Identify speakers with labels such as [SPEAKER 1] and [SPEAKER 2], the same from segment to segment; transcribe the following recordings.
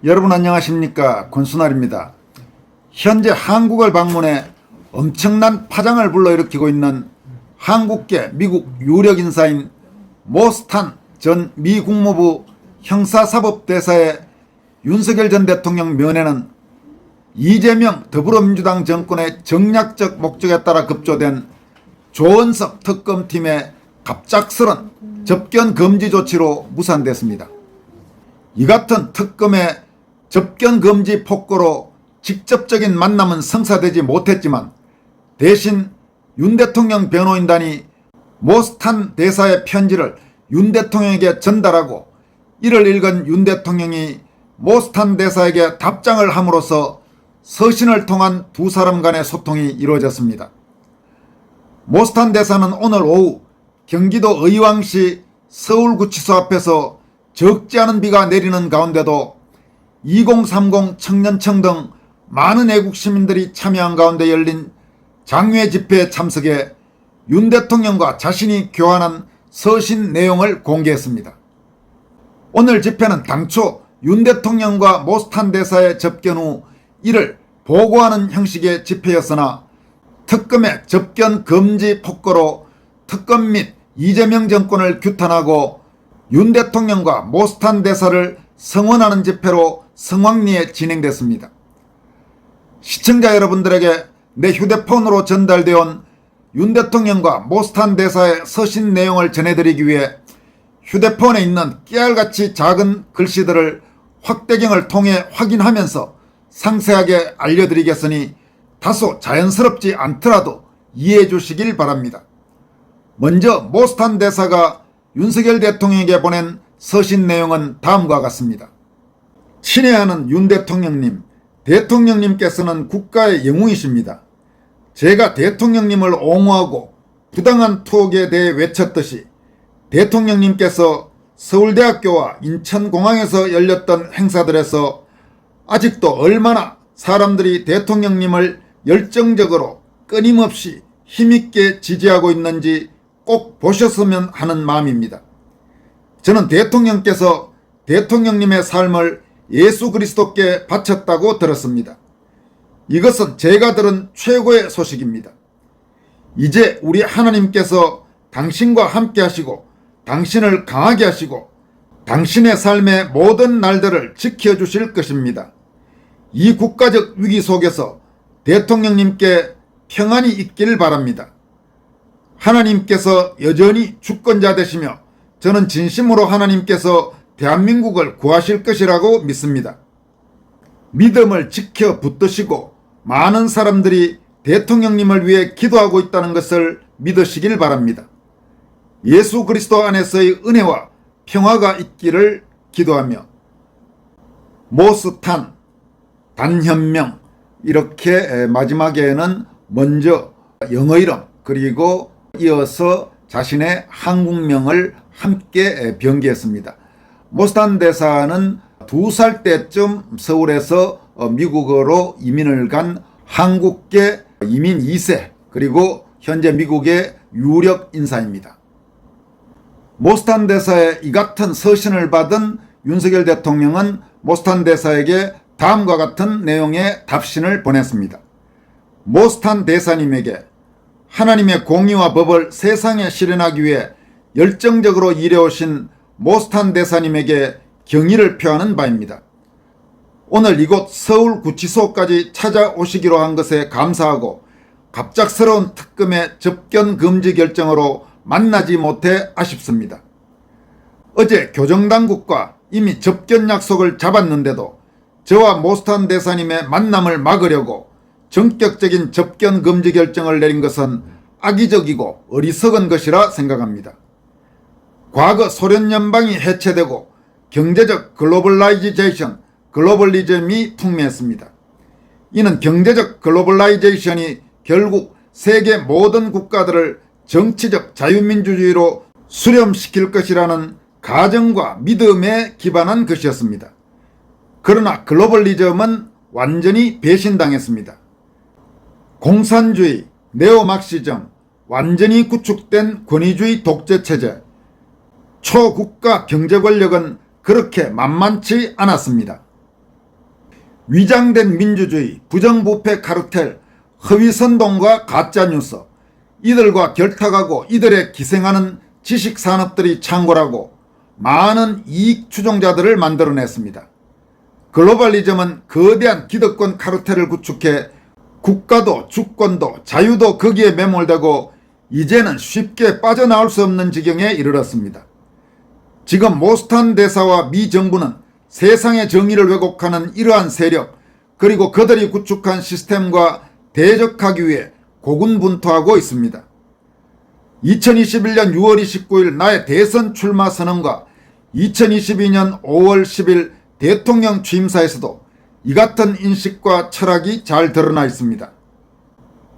[SPEAKER 1] 여러분 안녕하십니까? 권순알입니다. 현재 한국을 방문해 엄청난 파장을 불러일으키고 있는 한국계 미국 유력 인사인 모스탄 전 미 국무부 형사사법대사의 윤석열 전 대통령 면회는 이재명 더불어민주당 정권의 정략적 목적에 따라 급조된 조은석 특검팀의 갑작스런 접견 금지 조치로 무산됐습니다. 이 같은 특검의 접견 금지 폭거로 직접적인 만남은 성사되지 못했지만 대신 윤 대통령 변호인단이 모스탄 대사의 편지를 윤 대통령에게 전달하고 이를 읽은 윤 대통령이 모스탄 대사에게 답장을 함으로써 서신을 통한 두 사람 간의 소통이 이루어졌습니다. 모스탄 대사는 오늘 오후 경기도 의왕시 서울구치소 앞에서 적지 않은 비가 내리는 가운데도 2030 청년청 등 많은 애국 시민들이 참여한 가운데 열린 장외 집회에 참석해 윤 대통령과 자신이 교환한 서신 내용을 공개했습니다. 오늘 집회는 당초 윤 대통령과 모스탄 대사의 접견 후 이를 보고하는 형식의 집회였으나 특검의 접견 금지 폭거로 특검 및 이재명 정권을 규탄하고 윤 대통령과 모스탄 대사를 성원하는 집회로 성황리에 진행됐습니다. 시청자 여러분들에게 내 휴대폰으로 전달되어 온 윤 대통령과 모스탄 대사의 서신 내용을 전해드리기 위해 휴대폰에 있는 깨알같이 작은 글씨들을 확대경을 통해 확인하면서 상세하게 알려드리겠으니 다소 자연스럽지 않더라도 이해해 주시길 바랍니다. 먼저 모스탄 대사가 윤석열 대통령에게 보낸 서신 내용은 다음과 같습니다. 친애하는 윤 대통령님, 대통령님께서는 국가의 영웅이십니다. 제가 대통령님을 옹호하고 부당한 투옥에 대해 외쳤듯이 대통령님께서 서울대학교와 인천공항에서 열렸던 행사들에서 아직도 얼마나 사람들이 대통령님을 열정적으로 끊임없이 힘있게 지지하고 있는지 꼭 보셨으면 하는 마음입니다. 저는 대통령께서 대통령님의 삶을 예수 그리스도께 바쳤다고 들었습니다. 이것은 제가 들은 최고의 소식입니다. 이제 우리 하나님께서 당신과 함께 하시고 당신을 강하게 하시고 당신의 삶의 모든 날들을 지켜주실 것입니다. 이 국가적 위기 속에서 대통령님께 평안이 있길 바랍니다. 하나님께서 여전히 주권자 되시며 저는 진심으로 하나님께서 대한민국을 구하실 것이라고 믿습니다. 믿음을 지켜 붙드시고 많은 사람들이 대통령님을 위해 기도하고 있다는 것을 믿으시길 바랍니다. 예수 그리스도 안에서의 은혜와 평화가 있기를 기도하며 모스탄, 단현명 이렇게 마지막에는 먼저 영어 이름 그리고 이어서 자신의 한국명을 함께 변기했습니다. 모스탄 대사는 2살 때쯤 서울에서 미국으로 이민을 간 한국계 이민 2세 그리고 현재 미국의 유력 인사입니다. 모스탄 대사의 이 같은 서신을 받은 윤석열 대통령은 모스탄 대사에게 다음과 같은 내용의 답신을 보냈습니다. 모스탄 대사님에게 하나님의 공의와 법을 세상에 실현하기 위해 열정적으로 일해오신 모스탄 대사님에게 경의를 표하는 바입니다. 오늘 이곳 서울구치소까지 찾아오시기로 한 것에 감사하고 갑작스러운 특검의 접견 금지 결정으로 만나지 못해 아쉽습니다. 어제 교정당국과 이미 접견 약속을 잡았는데도 저와 모스탄 대사님의 만남을 막으려고 전격적인 접견 금지 결정을 내린 것은 악의적이고 어리석은 것이라 생각합니다. 과거 소련 연방이 해체되고 경제적 글로벌리즘이 풍미했습니다. 이는 경제적 글로벌라이제이션이 결국 세계 모든 국가들을 정치적 자유민주주의로 수렴시킬 것이라는 가정과 믿음에 기반한 것이었습니다. 그러나 글로벌리즘은 완전히 배신당했습니다. 공산주의, 네오막시즘, 완전히 구축된 권위주의 독재체제, 초국가 경제 권력은 그렇게 만만치 않았습니다. 위장된 민주주의, 부정부패 카르텔, 허위선동과 가짜뉴스, 이들과 결탁하고 이들에 기생하는 지식산업들이 창궐하고 많은 이익 추종자들을 만들어냈습니다. 글로벌리즘은 거대한 기득권 카르텔을 구축해 국가도 주권도 자유도 거기에 매몰되고 이제는 쉽게 빠져나올 수 없는 지경에 이르렀습니다. 지금 모스탄 대사와 미 정부는 세상의 정의를 왜곡하는 이러한 세력 그리고 그들이 구축한 시스템과 대적하기 위해 고군분투하고 있습니다. 2021년 6월 29일 나의 대선 출마 선언과 2022년 5월 10일 대통령 취임사에서도 이 같은 인식과 철학이 잘 드러나 있습니다.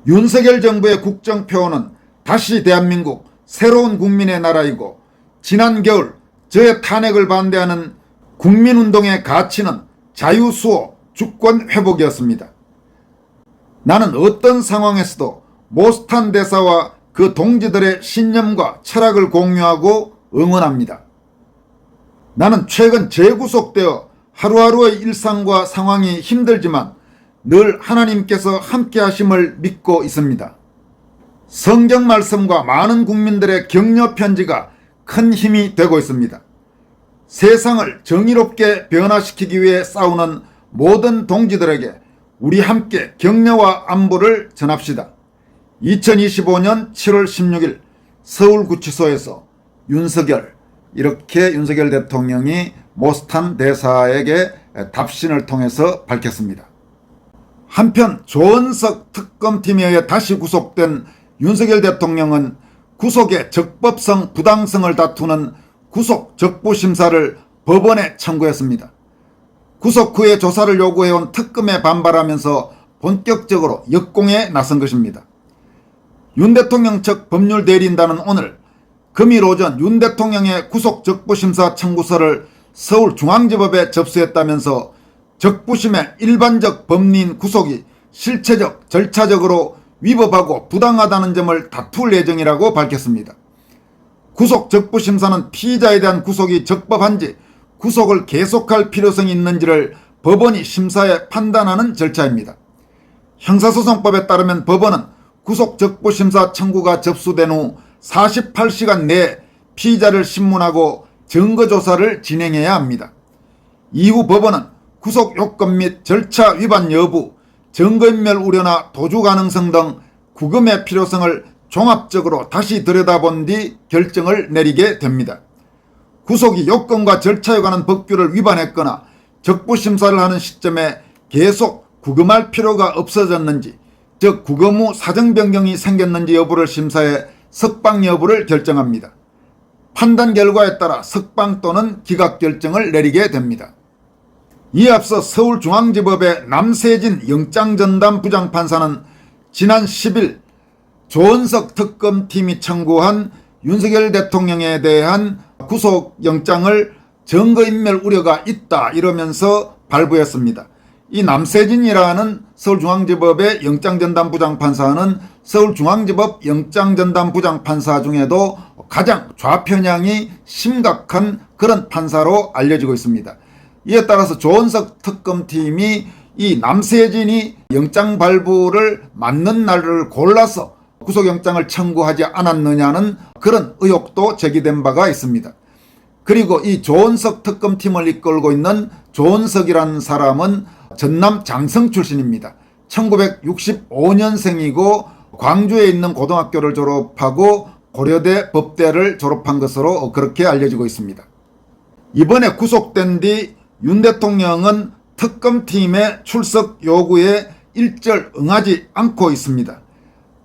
[SPEAKER 1] 윤석열 정부의 국정표어는 다시 대한민국 새로운 국민의 나라이고 지난 겨울 저의 탄핵을 반대하는 국민운동의 가치는 자유수호, 주권 회복이었습니다. 나는 어떤 상황에서도 모스탄 대사와 그 동지들의 신념과 철학을 공유하고 응원합니다. 나는 최근 재구속되어 하루하루의 일상과 상황이 힘들지만 늘 하나님께서 함께 하심을 믿고 있습니다. 성경 말씀과 많은 국민들의 격려 편지가 큰 힘이 되고 있습니다. 세상을 정의롭게 변화시키기 위해 싸우는 모든 동지들에게 우리 함께 격려와 안부를 전합시다. 2025년 7월 16일 서울구치소에서 이렇게 윤석열 대통령이 모스탄 대사에게 답신을 통해서 밝혔습니다. 한편 조은석 특검팀에 의해 다시 구속된 윤석열 대통령은 구속의 적법성 부당성을 다투는 구속 적부심사를 법원에 청구했습니다. 구속 후에 조사를 요구해온 특검에 반발하면서 본격적으로 역공에 나선 것입니다. 윤 대통령 측 법률 대리인단은 오늘 금일 오전 윤 대통령의 구속 적부심사 청구서를 서울중앙지법에 접수했다면서 적부심의 일반적 법리인 구속이 실체적, 절차적으로 위법하고 부당하다는 점을 다툴 예정이라고 밝혔습니다. 구속 적부심사는 피의자에 대한 구속이 적법한지 구속을 계속할 필요성이 있는지를 법원이 심사해 판단하는 절차입니다. 형사소송법에 따르면 법원은 구속 적부심사 청구가 접수된 후 48시간 내에 피의자를 신문하고 증거조사를 진행해야 합니다. 이후 법원은 구속 요건 및 절차 위반 여부, 증거인멸 우려나 도주 가능성 등 구금의 필요성을 종합적으로 다시 들여다본 뒤 결정을 내리게 됩니다. 구속이 요건과 절차에 관한 법규를 위반했거나 적부심사를 하는 시점에 계속 구금할 필요가 없어졌는지, 즉 구금 후 사정 변경이 생겼는지 여부를 심사해 석방 여부를 결정합니다. 판단 결과에 따라 석방 또는 기각 결정을 내리게 됩니다. 이에 앞서 서울중앙지법의 남세진 영장전담 부장판사는 지난 10일 조은석 특검팀이 청구한 윤석열 대통령에 대한 구속영장을 증거인멸 우려가 있다 이러면서 발부했습니다. 이 남세진이라는 서울중앙지법의 영장전담부장판사는 서울중앙지법 영장전담부장판사 중에도 가장 좌편향이 심각한 그런 판사로 알려지고 있습니다. 이에 따라서 조은석 특검팀이 이 남세진이 영장 발부를 맞는 날을 골라서 구속영장을 청구하지 않았느냐는 그런 의혹도 제기된 바가 있습니다. 그리고 이 조은석 특검팀을 이끌고 있는 조은석이라는 사람은 전남 장성 출신입니다. 1965년생이고 광주에 있는 고등학교를 졸업하고 고려대 법대를 졸업한 것으로 그렇게 알려지고 있습니다. 이번에 구속된 뒤 윤 대통령은 특검팀의 출석 요구에 일절 응하지 않고 있습니다.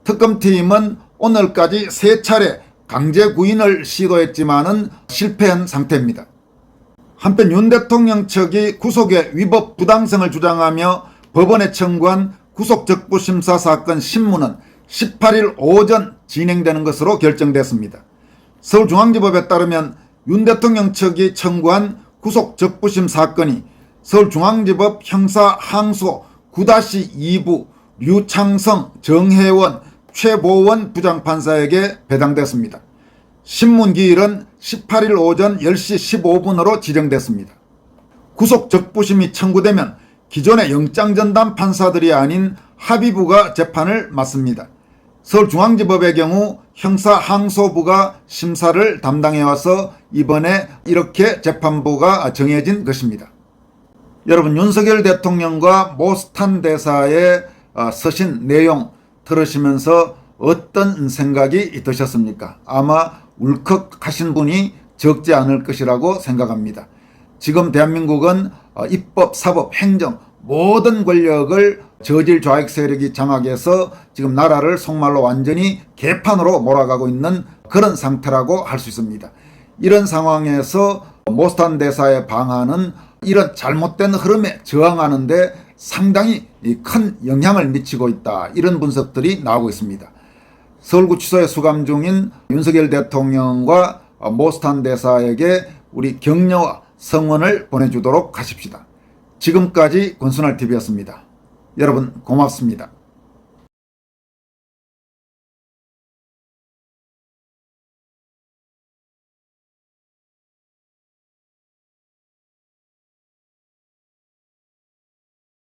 [SPEAKER 1] 특검팀은 오늘까지 3차례 강제 구인을 시도했지만은 실패한 상태입니다. 한편 윤 대통령 측이 구속의 위법 부당성을 주장하며 법원에 청구한 구속적부심사 사건 신문은 18일 오전 진행되는 것으로 결정됐습니다. 서울중앙지법에 따르면 윤 대통령 측이 청구한 구속적부심 사건이 서울중앙지법 형사항소 9-2부 류창성, 정혜원, 최보원 부장판사에게 배당됐습니다. 신문기일은 18일 오전 10시 15분으로 지정됐습니다. 구속적부심이 청구되면 기존의 영장전담 판사들이 아닌 합의부가 재판을 맡습니다. 서울중앙지법의 경우 형사항소부가 심사를 담당해와서 이번에 이렇게 재판부가 정해진 것입니다. 여러분, 윤석열 대통령과 모스탄 대사의 서신 내용 들으시면서 어떤 생각이 드셨습니까? 아마 울컥하신 분이 적지 않을 것이라고 생각합니다. 지금 대한민국은 입법, 사법, 행정 모든 권력을 저질 좌익 세력이 장악해서 지금 나라를 속말로 완전히 개판으로 몰아가고 있는 그런 상태라고 할 수 있습니다. 이런 상황에서 모스탄 대사의 방안은 이런 잘못된 흐름에 저항하는 데 상당히 큰 영향을 미치고 있다. 이런 분석들이 나오고 있습니다. 서울구치소에 수감 중인 윤석열 대통령과 모스탄 대사에게 우리 격려와 성원을 보내주도록 하십시다. 지금까지 권순할TV였습니다. 여러분 고맙습니다.